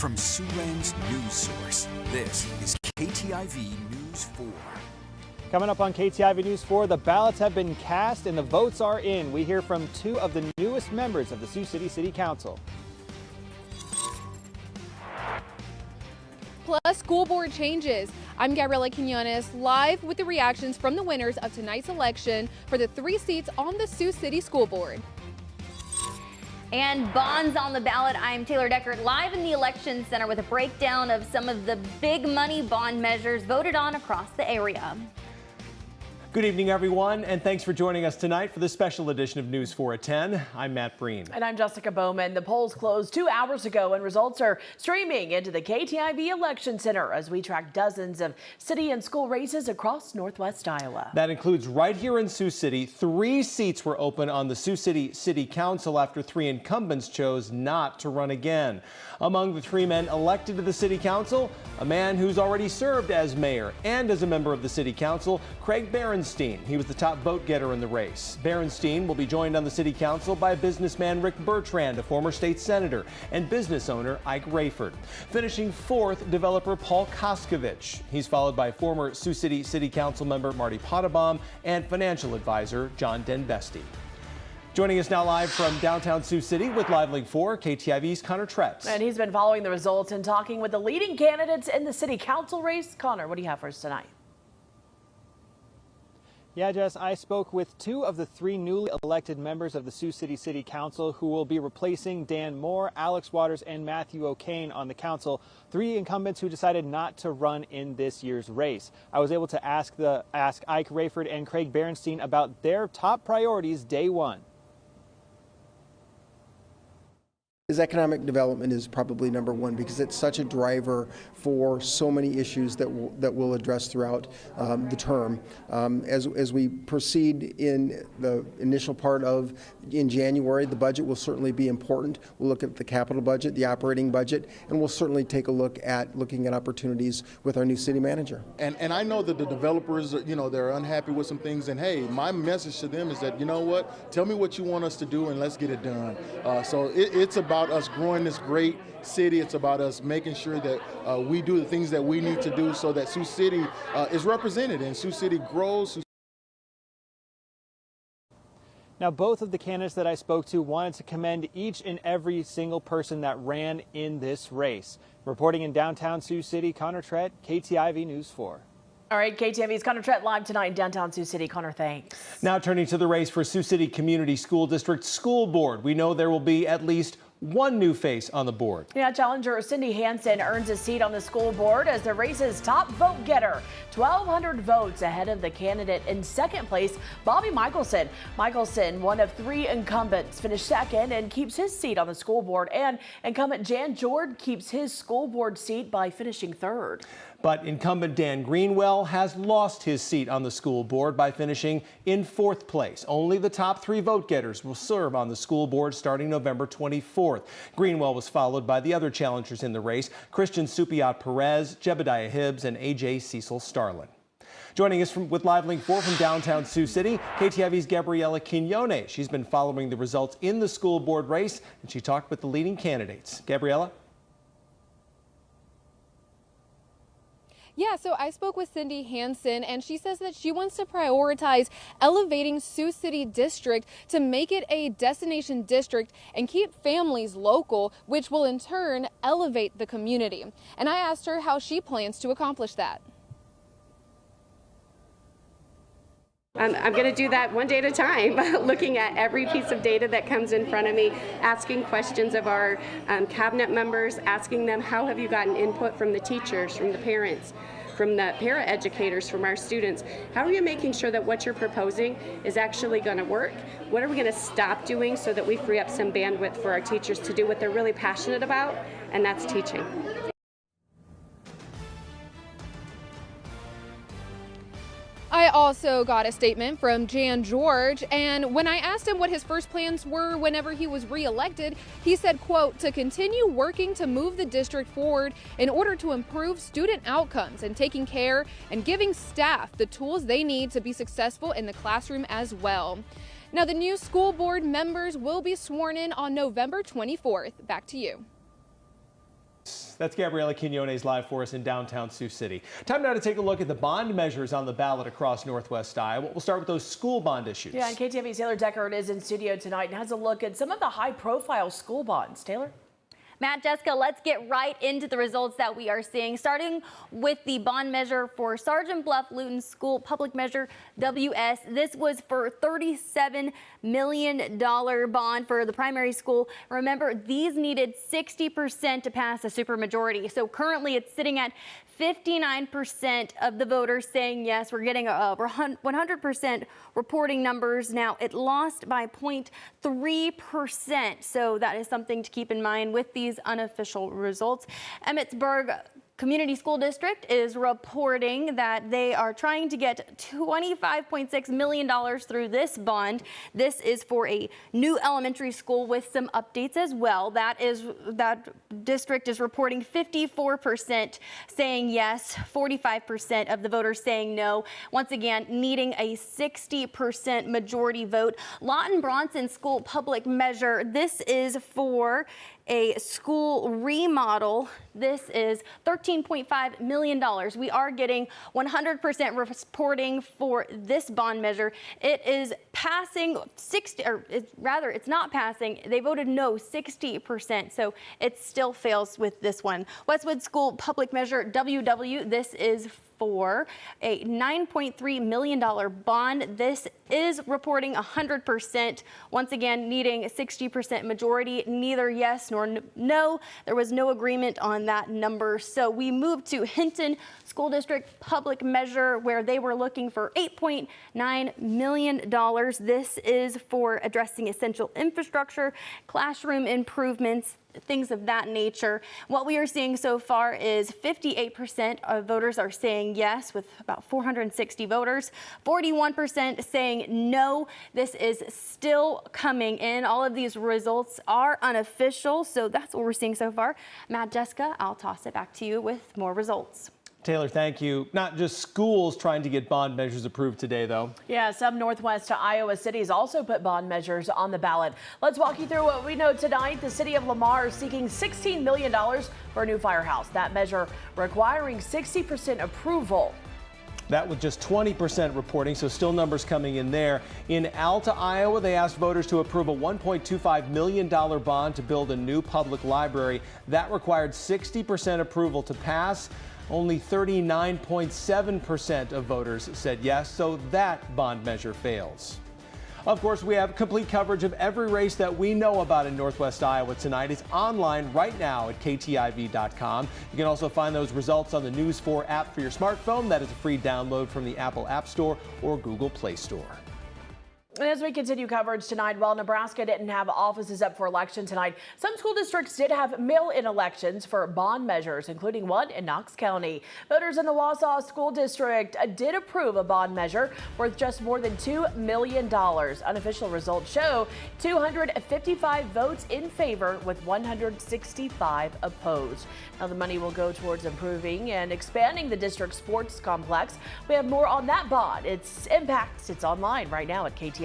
From Siouxland's news source, this is KTIV News 4. Coming up on KTIV News 4, the ballots have been cast and the votes are in. We hear from two of the newest members of the Sioux City City Council. Plus, school board changes. I'm Gabriela Quinones, live with the reactions from the winners of tonight's election for the 3 seats on the Sioux City School Board. And bonds on the ballot. I'm Taylor Deckert, live in the Election Center with a breakdown of some of the big money bond measures voted on across the area. Good evening, everyone, and thanks for joining us tonight for this special edition of News 4 at 10. I'm Matt Breen. And I'm Jessica Bowman. The polls closed 2 hours ago, and results are streaming into the KTIV Election Center as we track dozens of city and school races across Northwest Iowa. That includes right here in Sioux City. 3 seats were open on the Sioux City City Council after 3 incumbents chose not to run again. Among the 3 men elected to the City Council, a man who's already served as mayor and as a member of the City Council, Craig Berenstein. He was the top vote getter in the race. Berenstein will be joined on the City Council by businessman Rick Bertrand, a former state senator, and business owner Ike Rayford. Finishing 4th, developer Paul Koskovich. He's followed by former Sioux City City Council member Marty Pottebaum and financial advisor John Denbesti. Joining us now live from downtown Sioux City with Live Link 4, KTIV's Connor Tretz. And he's been following the results and talking with the leading candidates in the City Council race. Connor, what do you have for us tonight? Yeah, Jess, I spoke with 2 of the 3 newly elected members of the Sioux City City Council who will be replacing Dan Moore, Alex Waters, and Matthew O'Kane on the council. 3 incumbents who decided not to run in this year's race. I was able to ask Ike Rayford and Craig Berenstein about their top priorities day one. His economic development is probably number 1 because it's such a driver for so many issues that we'll address throughout the term. As we proceed in the initial part of in January, the budget will certainly be important. We'll look at the capital budget, the operating budget, and we'll certainly take a look at looking at opportunities with our new city manager. And I know that the developers, they're unhappy with some things, and hey, my message to them is that, you know what, tell me what you want us to do and let's get it done. So it's about us growing this great city. It's about us making sure that we do the things that we need to do so that Sioux City is represented and Sioux City grows. Now, both of the candidates that I spoke to wanted to commend each and every single person that ran in this race. Reporting in downtown Sioux City, Connor Trett, KTIV News 4. All right, KTIV's Connor Trett live tonight in downtown Sioux City. Connor, thanks. Now turning to the race for Sioux City Community School District School Board. We know there will be at least 1 new face on the board. Yeah, challenger Cindy Hansen earns a seat on the school board as the race's top vote getter. 1,200 votes ahead of the candidate in 2nd place, Bobby Michelson. Michelson, one of 3 incumbents, finished 2nd and keeps his seat on the school board. And incumbent Jan Jord keeps his school board seat by finishing 3rd. But incumbent Dan Greenwell has lost his seat on the school board by finishing in 4th place. Only the top 3 vote getters will serve on the school board starting November 24th. Greenwell was followed by the other challengers in the race, Christian Supiat Perez, Jebediah Hibbs, and A.J. Cecil Starlin. Joining us with Live Link 4 from downtown Sioux City, KTIV's Gabriela Quinones. She's been following the results in the school board race, and she talked with the leading candidates. Gabriela? Yeah, so I spoke with Cindy Hansen, and she says that she wants to prioritize elevating Sioux City District to make it a destination district and keep families local, which will in turn elevate the community. And I asked her how she plans to accomplish that. I'm going to do that one day at a time, looking at every piece of data that comes in front of me, asking questions of our cabinet members, asking them, how have you gotten input from the teachers, from the parents, from the para-educators, from our students? How are you making sure that what you're proposing is actually going to work? What are we going to stop doing so that we free up some bandwidth for our teachers to do what they're really passionate about, and that's teaching. I also got a statement from Jan George, and when I asked him what his first plans were whenever he was reelected, he said, quote, to continue working to move the district forward in order to improve student outcomes and taking care and giving staff the tools they need to be successful in the classroom as well. Now, the new school board members will be sworn in on November 24th. Back to you. That's Gabriela Quinones live for us in downtown Sioux City. Time now to take a look at the bond measures on the ballot across Northwest Iowa. We'll start with those school bond issues. Yeah, and KTV's Taylor Deckard is in studio tonight and has a look at some of the high-profile school bonds. Taylor? Matt, Jessica, let's get right into the results that we are seeing, starting with the bond measure for Sergeant Bluff Luton School Public Measure WS. This was for $37 million bond for the primary school. Remember, these needed 60% to pass a supermajority. So currently it's sitting at 59% of the voters saying yes. We're getting 100% reporting numbers. Now, it lost by 0.3%. So that is something to keep in mind with these unofficial results. Emmitsburg Community School District is reporting that they are trying to get $25.6 million through this bond. This is for a new elementary school with some updates as well. That district is reporting 54% saying yes, 45% of the voters saying no. Once again, needing a 60% majority vote. Lawton Bronson School Public Measure. This is for a school remodel. This is $13.5 million. We are getting 100% reporting for this bond measure. It is passing 60, or rather it's not passing. They voted no 60%, so it still fails with this one. Westwood School Public Measure WW. This is for a $9.3 million bond. This is reporting 100%. Once again, needing a 60% majority, neither yes nor no. There was no agreement on that number. So we moved to Hinton School District Public Measure, where they were looking for $8.9 million. This is for addressing essential infrastructure, classroom improvements, things of that nature. What we are seeing so far is 58% of voters are saying yes, with about 460 voters, 41% saying no. This is still coming in. All of these results are unofficial, so that's what we're seeing so far. Matt, Jessica, I'll toss it back to you with more results. Taylor, thank you. Not just schools trying to get bond measures approved today, though. Yeah, some Northwest Iowa cities also put bond measures on the ballot. Let's walk you through what we know tonight. The city of Lamar is seeking $16 million for a new firehouse. That measure requiring 60% approval. That with just 20% reporting, so still numbers coming in there. In Alta, Iowa, they asked voters to approve a $1.25 million bond to build a new public library. That required 60% approval to pass. Only 39.7% of voters said yes, so that bond measure fails. Of course, we have complete coverage of every race that we know about in Northwest Iowa tonight. It's online right now at KTIV.com. You can also find those results on the News 4 app for your smartphone. That is a free download from the Apple App Store or Google Play Store. And as we continue coverage tonight, while Nebraska didn't have offices up for election tonight, some school districts did have mail-in elections for bond measures, including one in Knox County. Voters in the Wausau School District did approve a bond measure worth just more than $2 million. Unofficial results show 255 votes in favor with 165 opposed. Now the money will go towards improving and expanding the district sports complex. We have more on that bond, its impacts. It's online right now at KTIV.com.